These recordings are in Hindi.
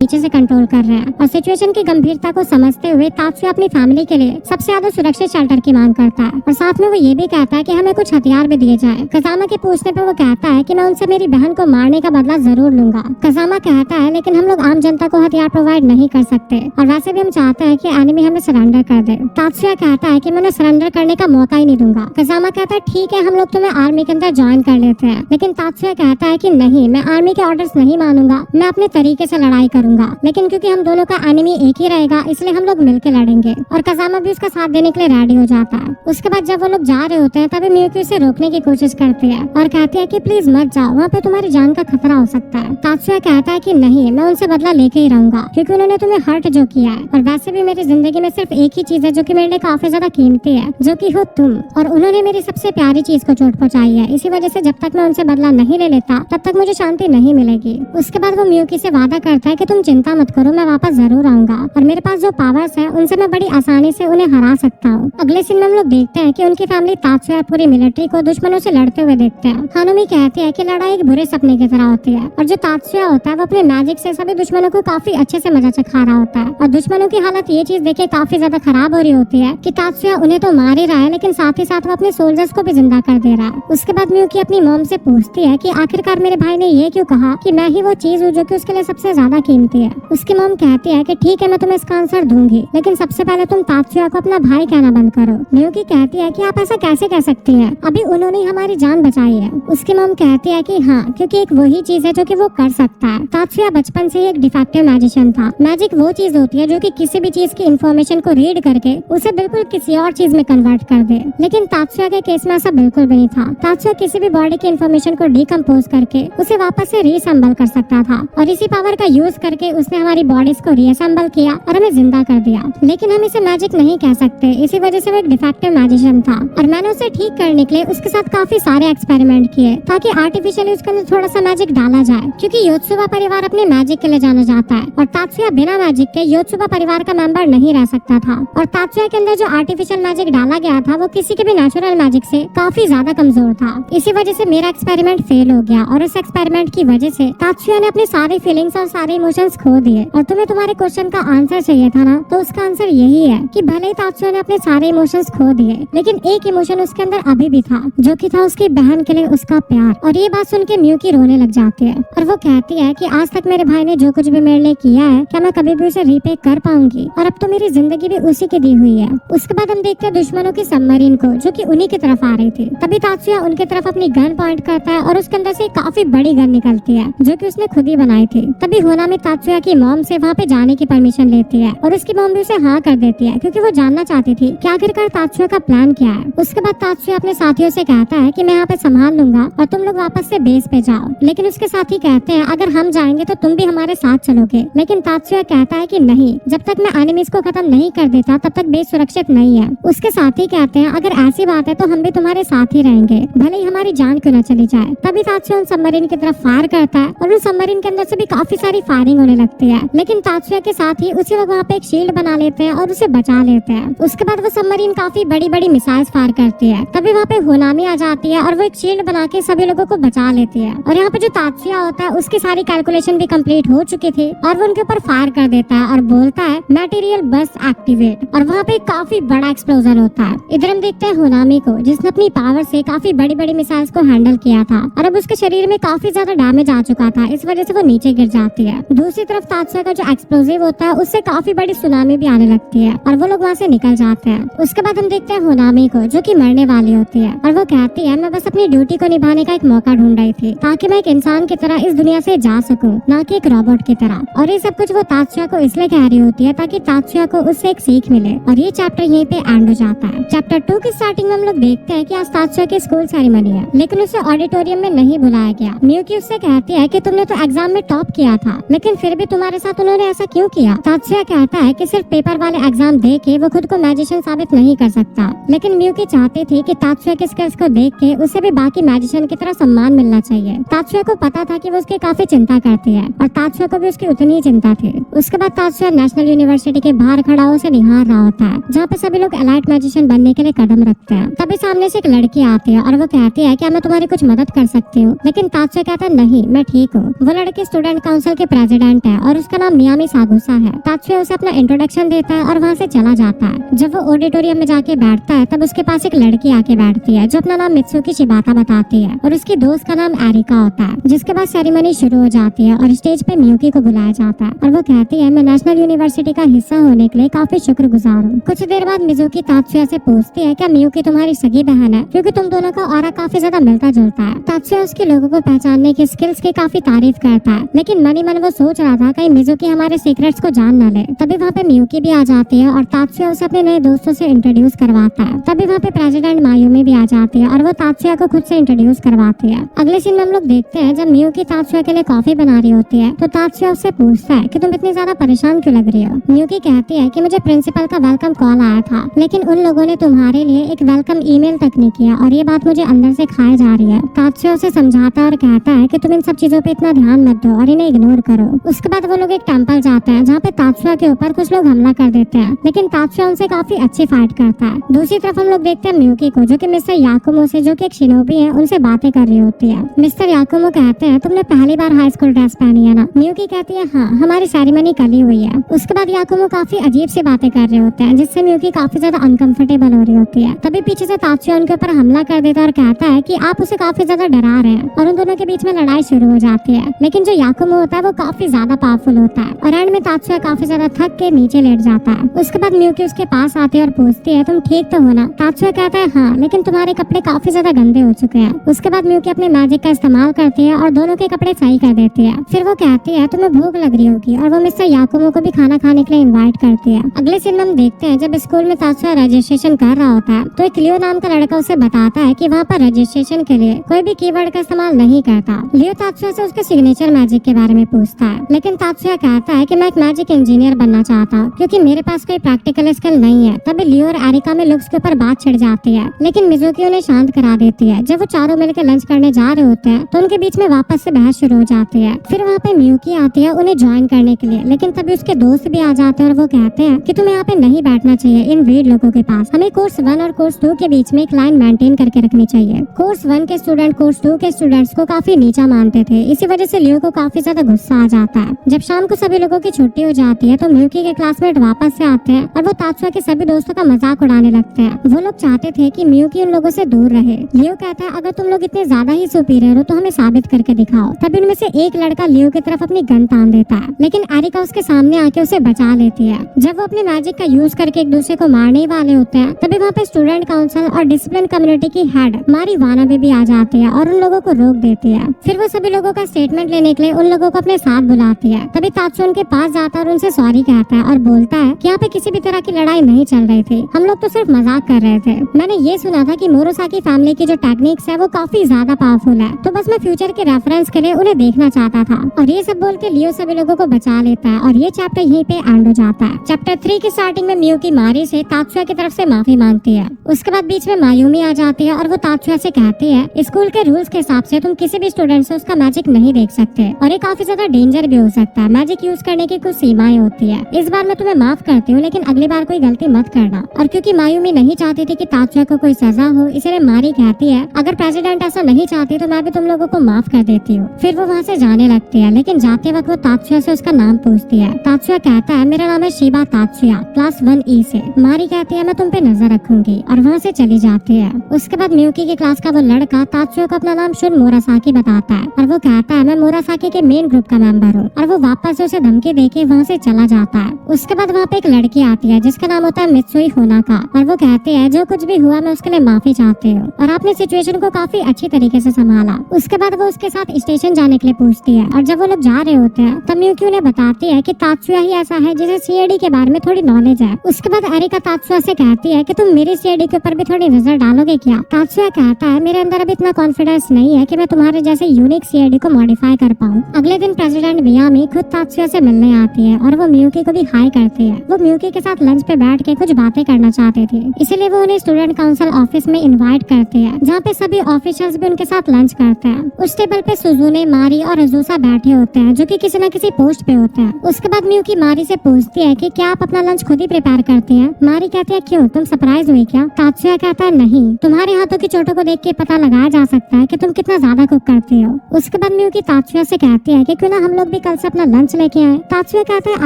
नीचे से कंट्रोल कर रहे हैं। और सिचुएशन की गंभीरता को समझते हुए तात्सुया अपनी फैमिली के लिए सबसे ज्यादा सुरक्षित शेल्टर की मांग करता है और साथ में वो ये भी कहता है कि हमें कुछ हथियार भी दिए जाए। कजामा के पूछने पर वो कहता है कि मैं उनसे मेरी बहन को मारने का बदला जरूर लूंगा। कजामा कहता है लेकिन हम लोग आम जनता को हथियार प्रोवाइड नहीं कर सकते और वैसे भी हम चाहते हैं कि एनिमी हमें सरेंडर कर दे। तात्सुया कहता है कि मैं उन्हें सरेंडर करने का मौका ही नहीं दूंगा। कजामा कहता है ठीक है, हम लोग तुम्हें आर्मी के अंदर ज्वाइन कर लेते हैं, लेकिन तात्सुया कहता है कि नहीं, मैं आर्मी के ऑर्डर्स नहीं मानूंगा, मैं अपने तरीके से लड़ाई करूंगा। लेकिन क्योंकि हम दोनों का एनिमी एक ही रहेगा इसलिए हम लोग मिलकर लड़ेंगे और कजामा भी उसका साथ देने के लिए रेडी हो जाता है। उसके बाद जब वो लोग जा रहे होते हैं तभी मियुकी उसे रोकने की कोशिश करती है और कहती है कि प्लीज मत जाओ, वहाँ पे तुम्हारी जान का खतरा हो सकता है। तात्सुया कहता है कि नहीं, मैं उनसे बदला लेके ही रहूंगा क्योंकि उन्होंने तुम्हें हर्ट जो किया है और वैसे भी मेरी जिंदगी में सिर्फ एक ही चीज है जो कि मेरे लिए काफी ज्यादा कीमती है, जो कि हो तुम, और उन्होंने मेरी सबसे प्यारी चीज को चोट पहुंचाई है। इसी वजह से जब तक मैं उनसे बदला नहीं ले लेता तब तक मुझे शांति नहीं मिलेगी। उसके बाद वो मियुकी से वादा करता है कि तुम चिंता मत करो, मैं वापस जरूर आऊंगा और मेरे पास जो पावर्स है उनसे मैं बड़ी आसानी से उन्हें हरा सकता हूँ। अगले सीन में हम लोग देखते हैं कि उनकी फैमिली तात्सुया और पूरी मिलिट्री को दुश्मनों से लड़ते हुए देखते हैं। हानुमी कहती है कि लड़ाई एक बुरे सपने की तरह होती है और जो तात्सुया होता है वो अपने मैजिक से सभी दुश्मनों को काफी अच्छे से मजा चखा रहा होता है और दुश्मनों की हालत ये चीज देखे काफी ज्यादा खराब हो रही होती है कि तात्सुया उन्हें तो मार ही रहा है लेकिन साथ ही साथ वो अपने सोल्जर्स को भी जिंदा कर दे रहा है। उसके बाद मियुकी अपनी मॉम से पूछती है कि आखिरकार मेरे भाई ने ये क्यों कहा कि मैं ही वो चीज हूँ जो कि उसके लिए सबसे ज्यादा कीमती है। उसकी मॉम कहती है कि ठीक है, मैं तुम्हें इसका आंसर दूंगी, लेकिन सबसे पहले तुम तात्सुया को अपना भाई कहना बंद करो। मियुकी कहती है कि आप ऐसा कैसे कह सकती हैं, अभी उन्होंने हमारी जान बचाई है। उसकी मॉम कहती है कि हाँ, क्योंकि एक वही चीज है जो कि वो कर सकता है। तात्सुया बचपन से ही एक डिफेक्टिव मैजिशियन था। मैजिक वो चीज होती है जो कि किसी भी चीज की इंफॉर्मेशन को रीड करके उसे बिल्कुल किसी और चीज में कन्वर्ट कर दे, लेकिन तात्सुया के केस में ऐसा बिल्कुल भी नहीं था। तात्सुया किसी भी बॉडी की इंफॉर्मेशन को डिकम्पोज करके उसे वापस से रीअसेंबल कर सकता था और इसी पावर का यूज करके उसने हमारी बॉडीज को रीअसेंबल किया और हमें जिंदा कर दिया। लेकिन हम इसे मैजिक नहीं कह सकते, इसी वजह से वो एक डिफेक्टिव मैजिशियन था और मैंने उसे ठीक करने के लिए उसके साथ काफी सारे एक्सपेरिमेंट किए ताकि आर्टिफिशियली उसके अंदर थोड़ा सा मैजिक डाला जाए, क्योंकि योत्सुबा परिवार अपने मैजिक के लिए जाना जाता है और तात्सुया बिना मैजिक के योत्सुबा परिवार का मेंबर नहीं रह सकता था। और तात्सुया के अंदर जो आर्टिफिशियल मैजिक डाला गया था वो किसी के भी नेचुरल मैजिक से काफी ज्यादा कमजोर था। इसी वजह से मेरा एक्सपेरिमेंट फेल हो गया और उस एक्सपेरिमेंट की वजह से तात्सुया ने अपनी सारी फीलिंग्स और सारे इमोशंस खो दिए। और तुम्हें तुम्हारे क्वेश्चन का आंसर चाहिए था ना, तो उसका आंसर यही है कि भले ही तात्सुया ने अपने सारे इमोशंस खो दिए, लेकिन एक इमोशन उसके अंदर अभी भी था, जो कि था उसकी बहन के लिए उसका प्यार। और ये बात सुन के मियुकी रोने लग जाती है और वो कहती है कि आज तक मेरे भाई ने जो कुछ भी मेरे लिए किया है, क्या मैं कभी भी उसे रीपे कर पाऊंगी, और अब तो मेरी जिंदगी भी उसी की दी हुई है। उसके बाद हम देखते हैं दुश्मनों की सबमरीन को जो कि उन्हीं की तरफ आ रही थी। तभी तात्सुया उनके तरफ अपनी गन पॉइंट करता है और उसके अंदर से काफी बड़ी गन निकलती है जो कि उसने खुद ही बनाई थी। तभी होनामी तात्सुया की मॉम से वहाँ पे जाने की परमिशन लेती है और उसकी मॉम भी उसे हाँ कर देती है क्योंकि वो जानना चाहती थी कि आखिरकार तात्सुया का प्लान क्या है। उसके बाद तात्सुया अपने साथियों से कहता है कि मैं यहाँ पे संभाल लूंगा और तुम लोग वापस से बेस पे जाओ, लेकिन उसके साथी कहते हैं अगर हम जाएंगे तो तुम भी हमारे साथ चलोगे। लेकिन तात्सुया कहता है कि नहीं, जब तक मैं एनिमीज को खत्म नहीं कर देता तब तक बेस सुरक्षित नहीं है। उसके साथी कहते हैं अगर ऐसी बात है तो हम भी तुम्हारे साथ ही रहेंगे, भले ही हमारी जान क्यों न चली जाए। तभी तात्सुया उन सबमरीन की तरफ फायर करता है और उस सबमरीन के अंदर से भी काफी सारी फायरिंग होने लगती है, लेकिन तात्सुया के साथ ही उसी वक्त वहाँ पे एक शील्ड बना लेते हैं और उसे बचा लेते हैं। उसके बाद वो सबमरीन काफी बड़ी बड़ी मिसाइल्स फायर करती है। तभी वहाँ पे होनामी आ जाती है और वो एक शील्ड बना के सभी लोगों को बचा लेती है। और यहाँ पे जो तात्सुया होता है उसकी सारी कैलकुलेशन भी कंप्लीट हो चुकी थी और वो उनके ऊपर फायर कर देता है और बोलता है मटेरियल बस एक्टिवेट, और वहाँ पे काफी बड़ा एक्सप्लोजन होता है। इधर हम देखते हैं होनामी को जिसने अपनी पावर से काफी बड़ी बड़ी मिसाइल्स को हैंडल किया था और अब उसके शरीर में काफी ज्यादा डैमेज आ चुका था, इस वजह से वो नीचे गिर जाती है। दूसरी तरफ तात्सुया का जो एक्सप्लोजिव होता है उससे काफी बड़ी सुनामी भी आने लगती है और वो लोग वहाँ से निकल जाते हैं। उसके बाद हम देखते हैं होनामी को जो कि मरने वाली होती है और वो कहती है मैं बस अपनी ड्यूटी को निभाने का एक मौका ढूंढ रही थी ताकि मैं एक इंसान की तरह इस दुनिया से जा सकूं, ना कि एक रोबोट की तरह। और ये सब कुछ वो तात्सुया को इसलिए कह रही होती है ताकि तात्सुया को उससे एक सीख मिले। और ये चैप्टर यहीं पे एंड हो जाता है। चैप्टर 2 की स्टार्टिंग में हम लोग देखते हैं कि आज तात्सुया की स्कूल सेरेमनी है, लेकिन उसे ऑडिटोरियम में नहीं बुलाया गया। मियुकी उससे कहती है कि तुमने तो एग्जाम में टॉप किया था, लेकिन फिर भी तुम्हारे साथ उन्होंने ऐसा क्यों किया। तात्सुया कहता है कि सिर्फ पेपर वाले एग्जाम दे के वो खुद को मैजिशियन साबित नहीं कर सकता, लेकिन मियुकी चाहती थी कि तात्सुया के स्किल्स को देख के उसे भी बाकी मैजिशियन की तरह सम्मान मिलना चाहिए। तात्सुया को पता था कि वो उसकी काफी चिंता करती है और तात्सुया को भी उसकी उतनी ही चिंता थी। उसके बाद तात्सुया नेशनल यूनिवर्सिटी के बाहर खड़ा हो उसे निहार रहा होता है, जहाँ पे सभी लोग एलाइट मैजिशियन बनने के लिए कदम रखते हैं। तभी सामने से एक लड़की आती है और वो कहती है क्या मैं तुम्हारी कुछ मदद कर सकती हूँ, लेकिन तात्सुया कहता है नहीं, मैं ठीक हूँ। वो लड़की स्टूडेंट काउंसिल के प्रेसिडेंट स्टूडेंट है और उसका नाम मियामी सागुसा है। तात्सुया उसे अपना इंट्रोडक्शन देता है और वहाँ से चला जाता है। जब वो ऑडिटोरियम में जाके बैठता है तब उसके पास एक लड़की आके बैठती है जो अपना नाम मित्सुकी शिबाता बताती है और उसकी दोस्त का नाम एरिका होता है। जिसके बाद सेरेमनी शुरू हो जाती है और स्टेज पे मियुकी को बुलाया जाता है और वो कहती है मैं नेशनल यूनिवर्सिटी का हिस्सा होने के लिए काफी शुक्रगुजार हूँ। कुछ देर बाद मिजुकी तात्सुया से पूछती है क्या मियुकी तुम्हारी सगी बहन है, क्योंकि तुम दोनों का ऑरा काफी ज्यादा मिलता जुलता है। तात्सुया उसके लोगों को पहचानने की स्किल्स की काफी तारीफ करता है, लेकिन मनी मन वो सोच रहा था कहीं मिजुकी हमारे सीक्रेट्स को जान न ले। तभी वहाँ पे मियुकी भी आ जाती है और तात्सुया उसे अपने नए दोस्तों से इंट्रोड्यूस करवाता है। तभी वहाँ पे प्रेसिडेंट मायुमी भी आ जाती है और वो तात्सुया को खुद से इंट्रोड्यूस करवाती है। अगले सीन में हम लोग देखते हैं जब मियुकी तात्सुया के लिए कॉफी बना रही होती है तो तात्सुया उससे पूछता है कि तुम इतनी ज्यादा परेशान क्यों लग रही हो। मियुकी कहती है कि मुझे प्रिंसिपल का वेलकम कॉल आया था, लेकिन उन लोगों ने तुम्हारे लिए एक वेलकम ईमेल तक नहीं किया और ये बात मुझे अंदर से खाए जा रही है। तात्सुया उसे समझाता है और कहता है कि तुम इन सब चीजों पे इतना ध्यान मत दो और इन्हें इग्नोर करो। उसके बाद वो लोग एक टेंपल जाते हैं जहाँ पे तात्सुया के ऊपर कुछ लोग हमला कर देते हैं, लेकिन तात्सुया उनसे काफी अच्छी फाइट करता है। दूसरी तरफ हम लोग देखते हैं मियुकी को जो कि मिस्टर याकुमो से, जो कि एक शिनोबी है, उनसे बातें कर रही होती है। मिस्टर याकुमो कहते हैं तुमने पहली बार हाई स्कूल ड्रेस पहनी है ना। मियुकी कहती है हाँ, हमारी सेरेमनी कल ही हुई है। उसके बाद याकुमो काफी अजीब सी बातें कर रहे होते हैं जिससे मियुकी काफी ज्यादा अनकंफर्टेबल हो रही होती है। तभी पीछे से तात्सुया उनके ऊपर हमला कर देता है और कहता है कि आप उसे काफी ज्यादा डरा रहे हैं और उन दोनों के बीच में लड़ाई शुरू हो जाती है। लेकिन जो याकुमो होता है वो काफी ज्यादा पावरफुल होता है और एंड में तात्सुया काफी ज्यादा थक के नीचे लेट जाता है। उसके बाद मियुकी उसके पास आती है और पूछती है तुम ठीक तो हो ना। तात्सुया कहता है हाँ, लेकिन तुम्हारे कपड़े काफी ज्यादा गंदे हो चुके हैं। उसके बाद मियुकी अपने मैजिक का इस्तेमाल करती है और दोनों के कपड़े सही कर देती है। फिर वो कहती है तुम्हें भूख लग रही होगी और वो मिस्टर याकुमो को भी खाना खाने के लिए इनवाइट करती है। अगले सीन में हम देखते हैं जब स्कूल में तात्सुया रजिस्ट्रेशन कर रहा होता है तो एक लियो नाम का लड़का उसे बताता है कि वहाँ पर रजिस्ट्रेशन के लिए कोई भी कीवर्ड का इस्तेमाल नहीं करता। लियो तात्सुया से उसके सिग्नेचर मैजिक के बारे में पूछता है, लेकिन तात्सुया कहता है कि मैं एक मैजिक इंजीनियर बनना चाहता हूँ क्योंकि मेरे पास कोई प्रैक्टिकल स्किल नहीं है। तभी लियो और एरिका में लुक्स के ऊपर बात छिड़ जाती है, लेकिन मिजुकी उन्हें शांत करा देती है। जब वो चारों मिलकर लंच करने जा रहे होते हैं तो उनके बीच में वापस से बहस शुरू हो जाती है। फिर वहाँ पे मियुकी आती है उन्हें ज्वाइन करने के लिए, लेकिन तभी उसके दोस्त भी आ जाते हैं और वो कहते हैं कि तुम्हें यहाँ पे नहीं बैठना चाहिए इन वीड लोगों के पास। हमें कोर्स 1 और कोर्स 2 के बीच में एक लाइन मेंटेन करके रखनी चाहिए। कोर्स 1 के स्टूडेंट कोर्स 2 के स्टूडेंट्स को काफी नीचा मानते थे, इसी वजह से लियो को काफी ज्यादा गुस्सा आ जाता है। जब शाम को सभी लोगों की छुट्टी हो जाती है तो मियुकी के क्लासमेट वापस से आते हैं और वो तात्सुया के सभी दोस्तों का मजाक उड़ाने लगते हैं। वो लोग चाहते थे कि मियुकी उन लोगों से दूर रहे। लियो कहता है अगर तुम लोग इतने ज्यादा ही सुपीरियर हो तो हमें साबित करके दिखाओ। तभी उनमें से एक लड़का लियो की तरफ अपनी गन तान देता है, लेकिन एरिका उसके सामने आके उसे बचा लेती है। जब वो अपने मैजिक का यूज करके एक दूसरे को मारने वाले होते हैं तभी वहाँ पे स्टूडेंट काउंसिल और डिसिप्लिन कम्युनिटी की हेड मारी वानाबे भी आ जाती है और उन लोगों को रोक देती है। फिर वो सभी लोगों का स्टेटमेंट लेने के लिए उन लोगों को अपने साथ बुलाती है। तभी तात्सुया उनके पास जाता है और उनसे सॉरी कहता है और बोलता है कि यहाँ पे किसी भी तरह की लड़ाई नहीं चल रही थी, हम लोग तो सिर्फ मजाक कर रहे थे। मैंने ये सुना था कि मोरोसाकी फैमिली की जो टेक्निक्स है वो काफी ज्यादा पावरफुल है, तो बस मैं फ्यूचर के रेफरेंस के लिए उन्हें देखना चाहता था। और ये सब बोल के लियो सभी लोगों को बचा लेता है और ये चैप्टर यहीं पे एंड हो जाता है। चैप्टर 3 की स्टार्टिंग में मियुकी मारी से तात्सुया की तरफ से माफी मांगती है। उसके बाद बीच में मायुमी आ जाती है और वो तात्सुया से कहती है स्कूल के रूल्स के हिसाब से तुम किसी भी स्टूडेंट से उसका मैजिक नहीं देख सकते और ये काफी ज्यादा डेंजर भी हो सकता है। मैजिक यूज करने की कुछ सीमाएं होती है। इस बार मैं तुम्हें माफ करती हूँ, लेकिन अगली बार कोई गलती मत करना। और क्योंकि मायुमी नहीं चाहती थी कि तात्सुया को कोई सजा हो, इसलिए मारी कहती है अगर प्रेसिडेंट ऐसा नहीं चाहती तो मैं भी तुम लोगों को माफ कर देती हूँ। फिर वो वहाँ से जाने लगती है, लेकिन जाते वक्त वो तात्सुया से उसका नाम पूछती है। तात्सुया कहता है मेरा नाम है शिबा तात्सुया, क्लास 1E से। मारी कहती है मैं तुम पे नजर रखूंगी और वहाँ से चली जाती है। उसके बाद मियुकी की क्लास का वो लड़का तात्सुया को अपना नाम शुन मोरासाकी बताता है और वो कहता है मैं मोरासाकी के मेन ग्रुप का मेंबर हूँ और वो वापस से उसे धमकी देके वहाँ से चला जाता है। उसके बाद वहाँ पे एक लड़की आती है जिसका नाम होता है मित्सुई होनाका और वो कहती है जो कुछ भी हुआ मैं उसके लिए माफी चाहती हूँ और आपने सिचुएशन को काफी अच्छी तरीके से संभाला। उसके बाद वो उसके साथ स्टेशन जाने के लिए पूछती है और जब वो लोग जा रहे होते हैं तब मियुकी उन्हें बताती है कि तात्सुया ही ऐसा है जिसे सीएडी के बारे में थोड़ी नॉलेज है। उसके बाद एरिका तात्सुया से कहती है कि तुम मेरी सीएडी के ऊपर भी थोड़ी नजर डालोगे क्या। तात्सुया कहता है मेरे अंदर अभी इतना कॉन्फिडेंस नहीं है कि मैं तुम्हारे जैसे यूनिक सीएडी को मॉडिफाई कर पाऊँ। अगले दिन प्रेसिडेंट मियामी खुद तात्सुया से मिलने आती है और वो मियुकी को भी हाई करती है। वो मियुकी के साथ लंच पे बैठ के कुछ बातें करना चाहते थे, इसीलिए वो उन्हें स्टूडेंट काउंसिल ऑफिस में इनवाइट करते हैं जहाँ पे सभी ऑफिशियल्स भी उनके साथ लंच करते हैं। उस टेबल पे सुजुने, मारी और अजूसा बैठे होते हैं जो कि किसी न किसी पोस्ट पे होते हैं। उसके बाद मियुकी मारी से पूछती है कि क्या आप अपना लंच खुद ही प्रिपेयर करती हैं। मारी कहती है क्यों, तुम सरप्राइज हुई क्या। तात्सुया कहता है नहीं, तुम्हारे हाथों की चोटों को देख के पता लगाया जा सकता है कि तुम कितना ज्यादा कुक करती हो। उसके बाद मियुकी तात्सुया से कहती है कि क्यों ना हम लोग भी कल से अपना लंच लेके आए। तात्सुया कहता है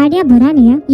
आइडिया बुरा नहीं है, ये